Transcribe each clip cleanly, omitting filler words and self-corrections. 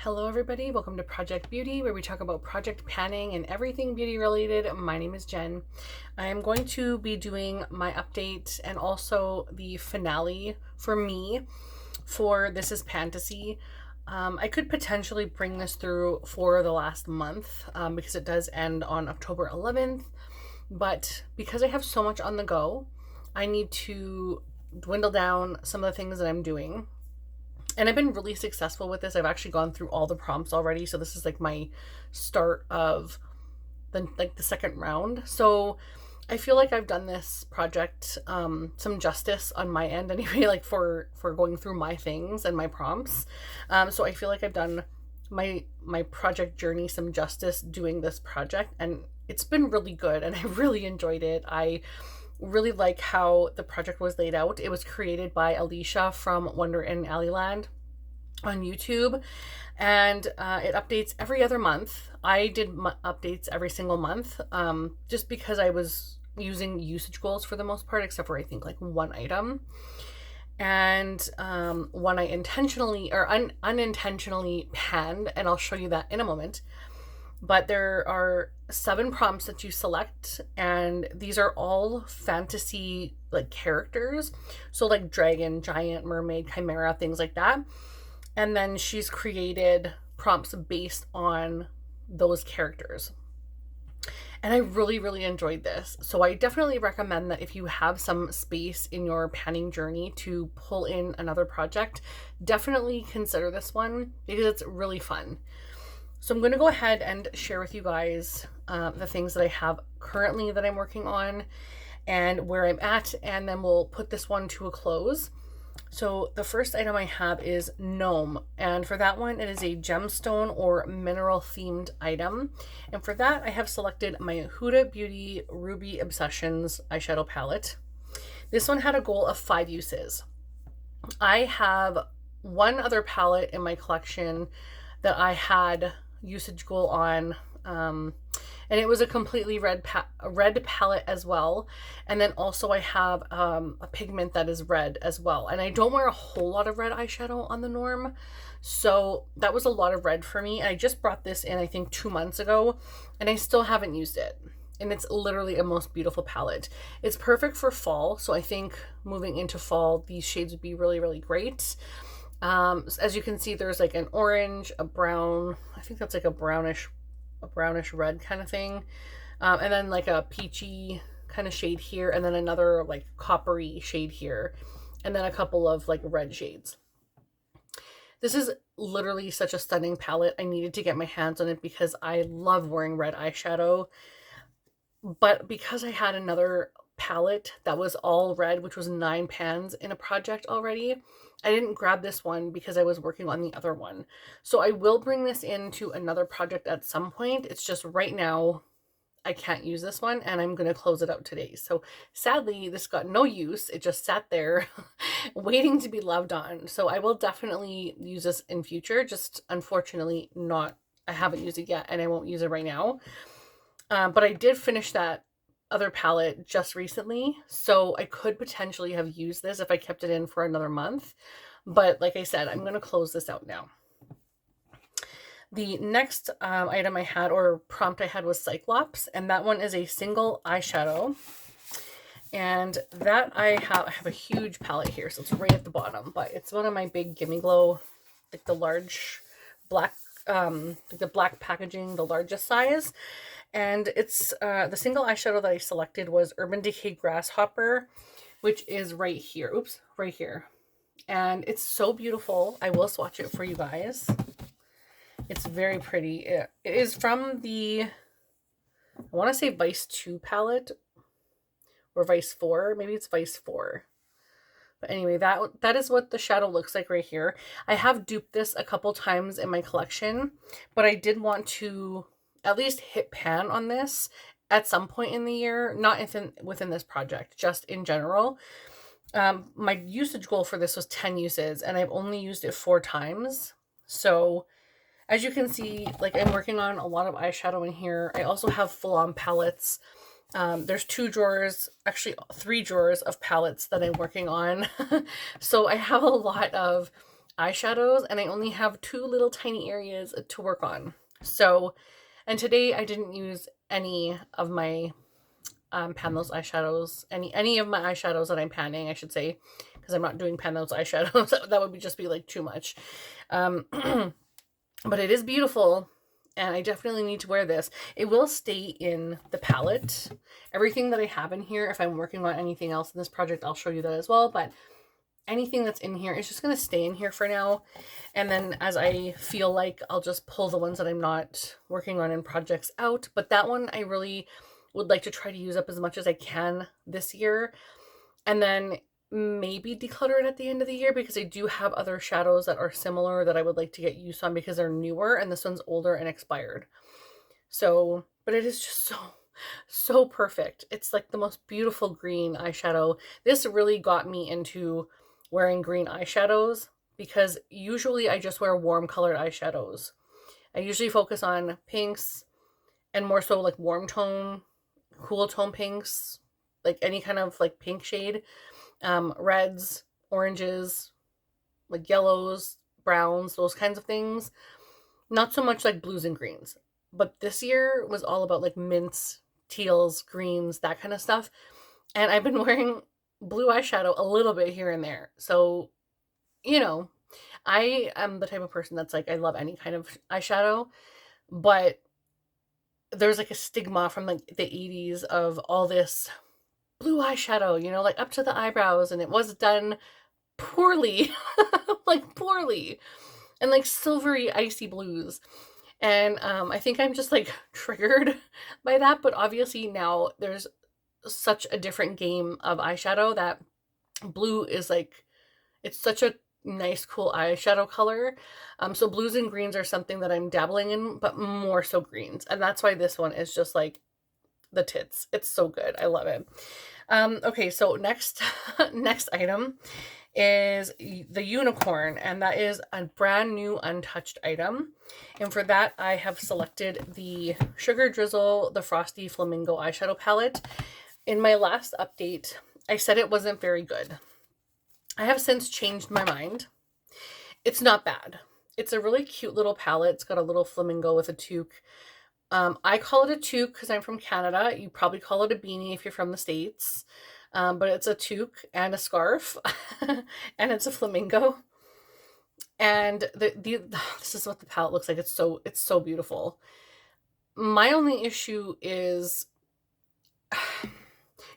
Hello everybody, welcome to Project Beauty, where we talk about project panning and everything beauty related. My name is Jen. I am going to be doing my update and also the finale for me for This is Pantasy. I could potentially bring this through for the last month because it does end on October 11th, but because I have so much on the go, I need to dwindle down some of the things that I'm doing. And I've been really successful with this. I've actually gone through all the prompts already, so this is like my start of the second round. So I feel like I've done this project some justice on my end anyway, like for going through my things and my prompts. So I feel like I've done my project journey some justice doing this project, and it's been really good and I really enjoyed it. I really like how the project was laid out. It was created by Alicia from Wonder in Alleyland on YouTube, and it updates every other month. I did updates every single month just because I was using usage goals for the most part, except for I think like one item. And one I intentionally or unintentionally panned, and I'll show you that in a moment. But there are 7 prompts that you select, and these are all fantasy like characters, so like dragon, giant, mermaid, chimera, things like that. And then she's created prompts based on those characters, and I really enjoyed this. So I definitely recommend that if you have some space in your panning journey to pull in another project, definitely consider this one because it's really fun. So I'm going to go ahead and share with you guys the things that I have currently that I'm working on and where I'm at, and then we'll put this one to a close. So the first item I have is Gnome, and for that one it is a gemstone or mineral themed item. And for that I have selected my Huda Beauty Ruby Obsessions eyeshadow palette. This one had a goal of 5 uses. I have one other palette in my collection that I had usage goal on, and it was a completely red palette as well. And then also I have a pigment that is red as well, and I don't wear a whole lot of red eyeshadow on the norm, so that was a lot of red for me. I just brought this in I think 2 months ago, and I still haven't used it, and it's literally a most beautiful palette. It's perfect for fall, so I think moving into fall these shades would be really great. As you can see, there's like an orange, a brown, I think that's like a brownish red kind of thing, and then like a peachy kind of shade here, and then another like coppery shade here, and then a couple of like red shades. This is literally such a stunning palette. I needed to get my hands on it because I love wearing red eyeshadow, but because I had another palette that was all red, which was 9 pans in a project already, I didn't grab this one because I was working on the other one. So I will bring this into another project at some point. It's just right now I can't use this one, and I'm going to close it out today. So sadly, this got no use. It just sat there waiting to be loved on. So I will definitely use this in future. Just unfortunately not, I haven't used it yet, and I won't use it right now. But I did finish that other palette just recently, so I could potentially have used this if I kept it in for another month. But like I said, I'm going to close this out now. The next item I had, or prompt I had, was Cyclops, and that one is a single eyeshadow. And that I have a huge palette here, so it's right at the bottom, but it's one of my big Gimme Glow, like the large black, like the black packaging, the largest size. And it's the single eyeshadow that I selected was Urban Decay Grasshopper, which is right here. Oops, right here. And it's so beautiful. I will swatch it for you guys. It's very pretty. It is from the, I want to say Vice 2 palette, or Vice 4. Maybe it's Vice 4. But anyway, that is what the shadow looks like right here. I have duped this a couple times in my collection, but I did want to at least hit pan on this at some point in the year, not within this project, just in general. My usage goal for this was 10 uses, and I've only used it 4 times. So as you can see, like, I'm working on a lot of eyeshadow in here. I also have full-on palettes. There's 2 drawers, actually 3 drawers of palettes that I'm working on. So I have a lot of eyeshadows, and I only have 2 little tiny areas to work on. So, and today I didn't use any of my pan those eyeshadows, any of my eyeshadows that I'm panning, I should say, because I'm not doing pan those eyeshadows. That would just be like too much. But it is beautiful, and I definitely need to wear this. It will stay in the palette. Everything that I have in here, if I'm working on anything else in this project, I'll show you that as well, but anything that's in here is just going to stay in here for now. And then as I feel like, I'll just pull the ones that I'm not working on in projects out. But that one I really would like to try to use up as much as I can this year. And then maybe declutter it at the end of the year, because I do have other shadows that are similar that I would like to get use on because they're newer, and this one's older and expired. So, but it is just so perfect. It's like the most beautiful green eyeshadow. This really got me into wearing green eyeshadows, because usually I just wear warm colored eyeshadows. I usually focus on pinks, and more so like warm tone, cool tone pinks, like any kind of like pink shade. Reds, oranges, like yellows, browns, those kinds of things. Not so much like blues and greens. But this year was all about like mints, teals, greens, that kind of stuff. And I've been wearing blue eyeshadow a little bit here and there. So, you know, I am the type of person that's like, I love any kind of eyeshadow, but there's like a stigma from like the 80s of all this blue eyeshadow, you know, like up to the eyebrows, and it was done poorly, like poorly, and like silvery icy blues. And I think I'm just like triggered by that. But obviously now there's such a different game of eyeshadow that blue is like, it's such a nice cool eyeshadow color. So blues and greens are something that I'm dabbling in, but more so greens, and that's why this one is just like the tits. It's so good. I love it. Okay, so next item is the unicorn, and that is a brand new untouched item. And for that, I have selected the Sugar Drizzle, the Frosty Flamingo eyeshadow palette. In my last update, I said it wasn't very good. I have since changed my mind. It's not bad. It's a really cute little palette. It's got a little flamingo with a toque. I call it a toque because I'm from Canada. You probably call it a beanie if you're from the States. But it's a toque and a scarf, and it's a flamingo. And this is what the palette looks like. It's so beautiful. My only issue is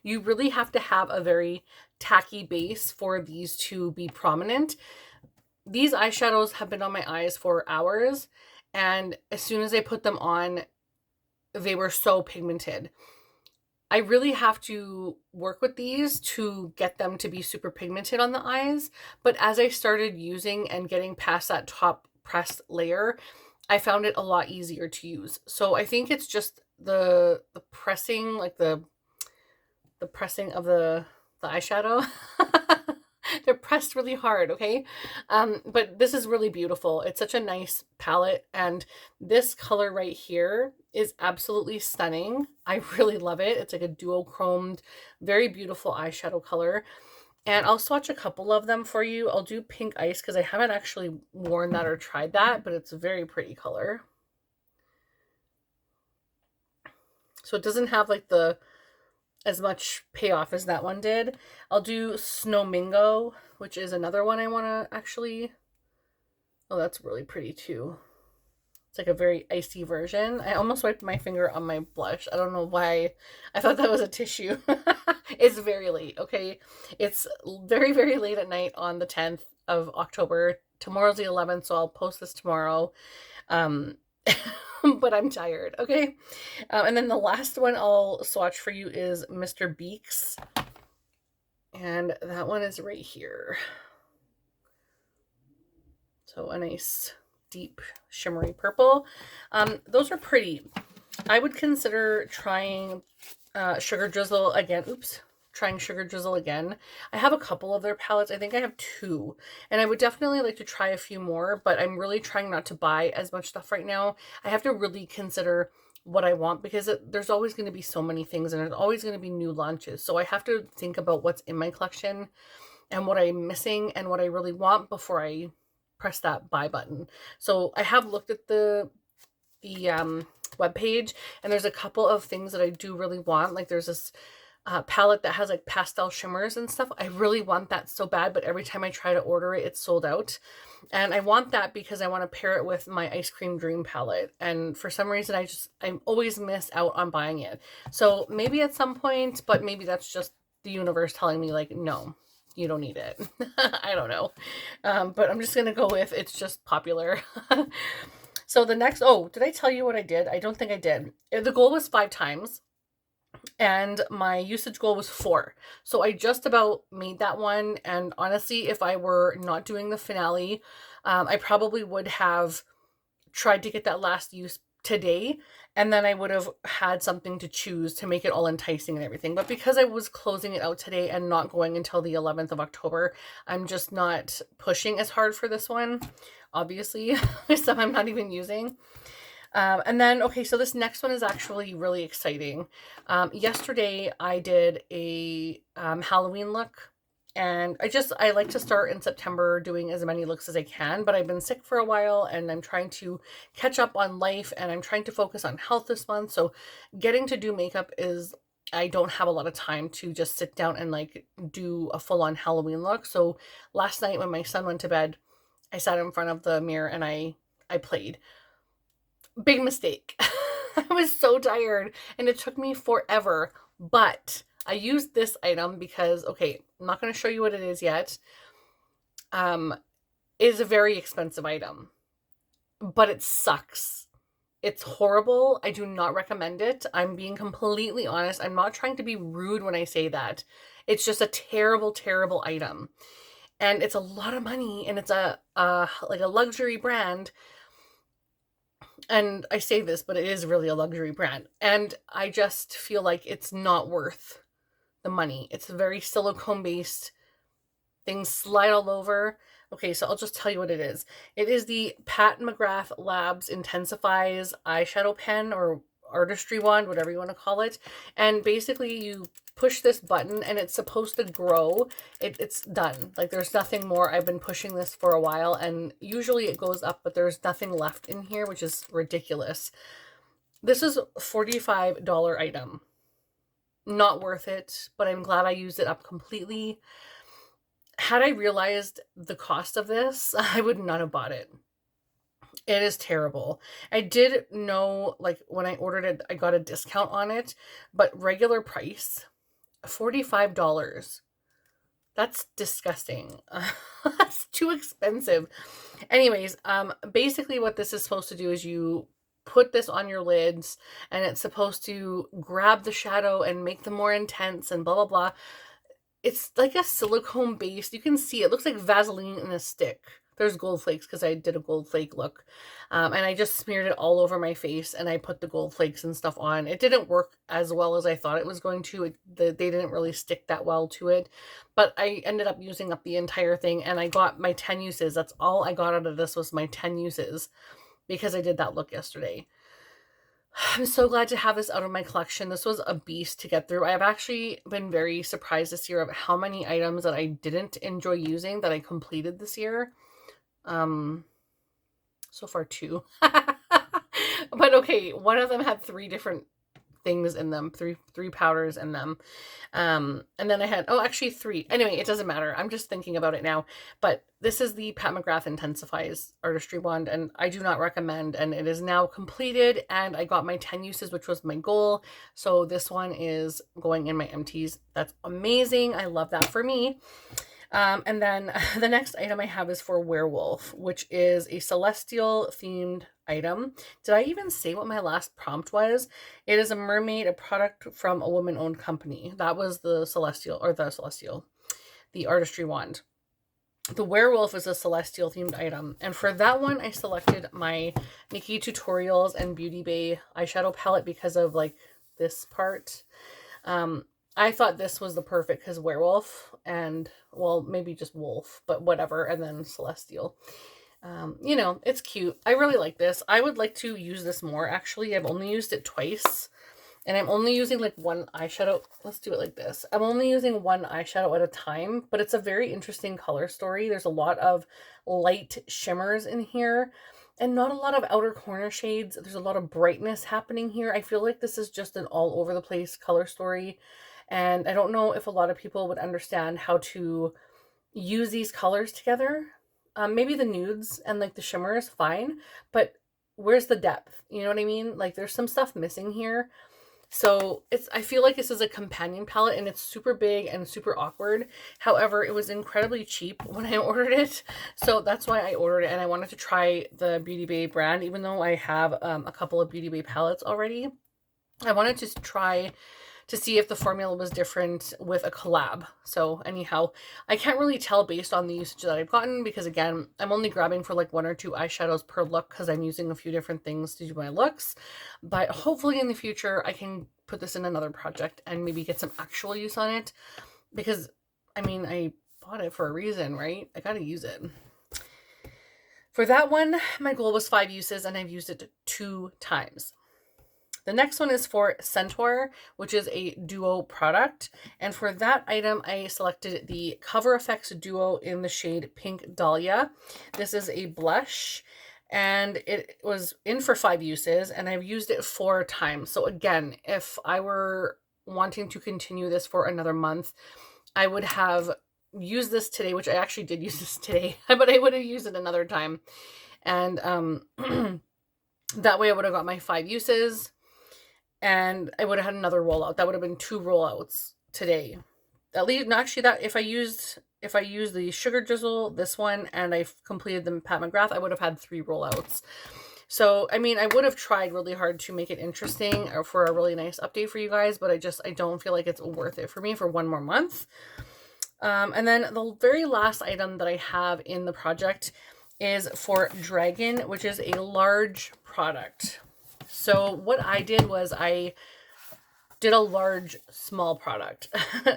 you really have to have a very tacky base for these to be prominent. These eyeshadows have been on my eyes for hours, and as soon as I put them on, they were so pigmented. I really have to work with these to get them to be super pigmented on the eyes. But as I started using and getting past that top pressed layer, I found it a lot easier to use. So I think it's just the pressing, like the pressing of the eyeshadow. They're pressed really hard, okay? But this is really beautiful. It's such a nice palette, and this color right here is absolutely stunning. I really love it. It's like a duochromed, very beautiful eyeshadow color. And I'll swatch a couple of them for you. I'll do Pink Ice because I haven't actually worn that or tried that, but it's a very pretty color. So it doesn't have like as much payoff as that one did. I'll do Snowmingo, which is another one I want to actually... Oh, that's really pretty too. It's like a very icy version. I almost wiped my finger on my blush. I don't know why. I thought that was a tissue. It's very late, okay? It's very, very late at night on the 10th of October. Tomorrow's the 11th, so I'll post this tomorrow. But I'm tired, okay? And then the last one I'll swatch for you is Mr. Beaks. And that one is right here. So a nice deep shimmery purple. Those are pretty. I would consider trying Sugar Drizzle again. Trying Sugar Drizzle again. I have a couple of their palettes. I think I have 2. And I would definitely like to try a few more, but I'm really trying not to buy as much stuff right now. I have to really consider what I want, because there's always going to be so many things, and there's always going to be new launches. So I have to think about what's in my collection and what I'm missing and what I really want before I press that buy button. So I have looked at the webpage, and there's a couple of things that I do really want. Like there's this palette that has like pastel shimmers and stuff. I really want that so bad, but every time I try to order it, it's sold out. And I want that because I want to pair it with my Ice Cream Dream palette. And for some reason, I always miss out on buying it. So maybe at some point, but maybe that's just the universe telling me like, no, you don't need it. I don't know. But I'm just going to go with it's just popular. So the next, oh, did I tell you what I did? I don't think I did. The goal was 5 times. And my usage goal was 4. So I just about made that one. And honestly, if I were not doing the finale, I probably would have tried to get that last use today. And then I would have had something to choose to make it all enticing and everything. But because I was closing it out today and not going until the 11th of October, I'm just not pushing as hard for this one. Obviously, some I'm not even using. And then, okay, so this next one is actually really exciting. Yesterday I did a Halloween look, and I like to start in September doing as many looks as I can, but I've been sick for a while and I'm trying to catch up on life and I'm trying to focus on health this month. So getting to do makeup I don't have a lot of time to just sit down and like do a full-on Halloween look. So last night when my son went to bed, I sat in front of the mirror and I played. Big mistake. I was so tired and it took me forever, but I used this item because, okay, I'm not going to show you what it is yet. It is a very expensive item, but it sucks. It's horrible. I do not recommend it. I'm being completely honest. I'm not trying to be rude when I say that. It's just a terrible, terrible item. And it's a lot of money, and it's like a luxury brand. And I say this, but it is really a luxury brand. And I just feel like it's not worth the money. It's very silicone based. Things slide all over. Okay, so I'll just tell you what it is. It is the Mcgrath Labs Intensifies eyeshadow pen or artistry wand, whatever you want to call it. And basically you push this button and it's supposed to grow. It's done. Like there's nothing more. I've been pushing this for a while and usually it goes up, but there's nothing left in here, which is ridiculous. This is a $45 item. Not worth it, but I'm glad I used it up completely. Had I realized the cost of this, I would not have bought it. It is terrible. I did know, like, when I ordered it, I got a discount on it, but regular price, $45. That's disgusting. That's too expensive. Anyways, basically what this is supposed to do is you put this on your lids, and it's supposed to grab the shadow and make them more intense and blah, blah, blah. It's like a silicone base. You can see it looks like Vaseline in a stick. There's gold flakes because I did a gold flake look. And I just smeared it all over my face and I put the gold flakes and stuff on. It didn't work as well as I thought it was going to. They didn't really stick that well to it. But I ended up using up the entire thing and I got my 10 uses. That's all I got out of this was my 10 uses because I did that look yesterday. I'm so glad to have this out of my collection. This was a beast to get through. I have actually been very surprised this year of how many items that I didn't enjoy using that I completed this year. So far 2. But okay, one of them had 3 different things in them, three powders in them. And then I had, actually 3. Anyway, it doesn't matter. I'm just thinking about it now. But this is the Mcgrath Intensifies artistry wand, and I do not recommend, and it is now completed, and I got my 10 uses, which was my goal. So this one is going in my empties. That's amazing. I love that for me. And then the next item I have is for Werewolf, which is a celestial themed item. Did I even say what my last prompt was? It is a mermaid, a product from a woman-owned company. That was the artistry wand. The Werewolf is a celestial themed item. And for that one, I selected my Nikki Tutorials and Beauty Bay eyeshadow palette because of like this part. I thought this was the perfect because werewolf and, well, maybe just wolf, but whatever. And then celestial. You know, it's cute. I really like this. I would like to use this more, actually. I've only used it twice. And I'm only using like one eyeshadow. Let's do it like this. I'm only using one eyeshadow at a time, but it's a very interesting color story. There's a lot of light shimmers in here and not a lot of outer corner shades. There's a lot of brightness happening here. I feel like this is just an all over the place color story. And I don't know if a lot of people would understand how to use these colors together. Maybe the nudes and like the shimmers, fine, but where's the depth? You know what I mean? Like there's some stuff missing here. So I feel like this is a companion palette and it's super big and super awkward. However, it was incredibly cheap when I ordered it. So that's why I ordered it, and I wanted to try the Beauty Bay brand, even though I have a couple of Beauty Bay palettes already. I wanted to try to see if the formula was different with a collab. So anyhow, I can't really tell based on the usage that I've gotten, because again, I'm only grabbing for like 1 or 2 eyeshadows per look because I'm using a few different things to do my looks. But hopefully in the future, I can put this in another project and maybe get some actual use on it, because I mean, I bought it for a reason, right? I gotta use it. For that one, my goal was 5 uses and I've used it 2 times. The next one is for Centaur, which is a duo product. And for that item, I selected the Cover FX Duo in the shade Pink Dahlia. This is a blush, and it was in for 5 uses, and I've used it 4 times. So again, if I were wanting to continue this for another month, I would have used this today, which I actually did use this today, but I would have used it another time. And that way I would have got my 5 uses. And I would have had another rollout. That would have been 2 rollouts today. At least, no, actually, that if I used the Sugar Drizzle, this one, and I completed the Pat McGrath, I would have had 3 rollouts. So, I mean, I would have tried really hard to make it interesting or for a really nice update for you guys, but I don't feel like it's worth it for me for 1 more month. And then the very last item that I have in the project is for Dragon, which is a large product. So what I did was I did a large, small product.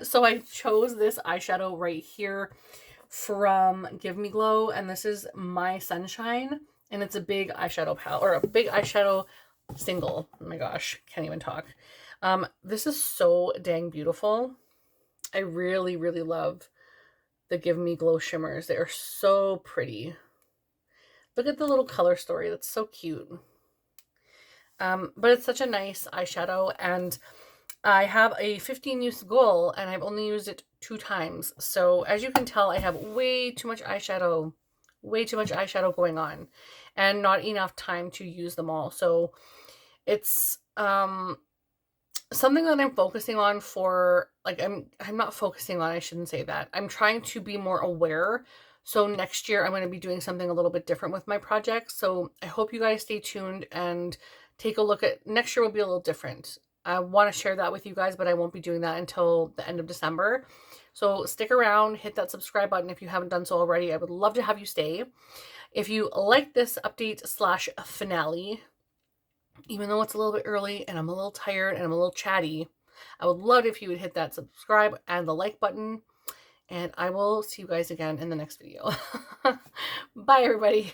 So I chose this eyeshadow right here from Give Me Glow, and this is My Sunshine, and it's a big eyeshadow palette, or a big eyeshadow single. Oh my gosh, can't even talk. This is so dang beautiful. I really, really love the Give Me Glow shimmers. They are so pretty. Look at the little color story. That's so cute. But it's such a nice eyeshadow, and I have a 15 use goal and I've only used it 2 times. So as you can tell, I have way too much eyeshadow going on and not enough time to use them all. So it's something that I'm focusing on for, like, I'm not focusing on, I shouldn't say that. I'm trying to be more aware. So next year I'm going to be doing something a little bit different with my projects. So I hope you guys stay tuned and take a look at next year. Will be a little different. I want to share that with you guys, but I won't be doing that until the end of December. So stick around, hit that subscribe button if you haven't done so already. I would love to have you stay. If you like this update / finale, even though it's a little bit early and I'm a little tired and I'm a little chatty, I would love it if you would hit that subscribe and the like button. And I will see you guys again in the next video. Bye, everybody.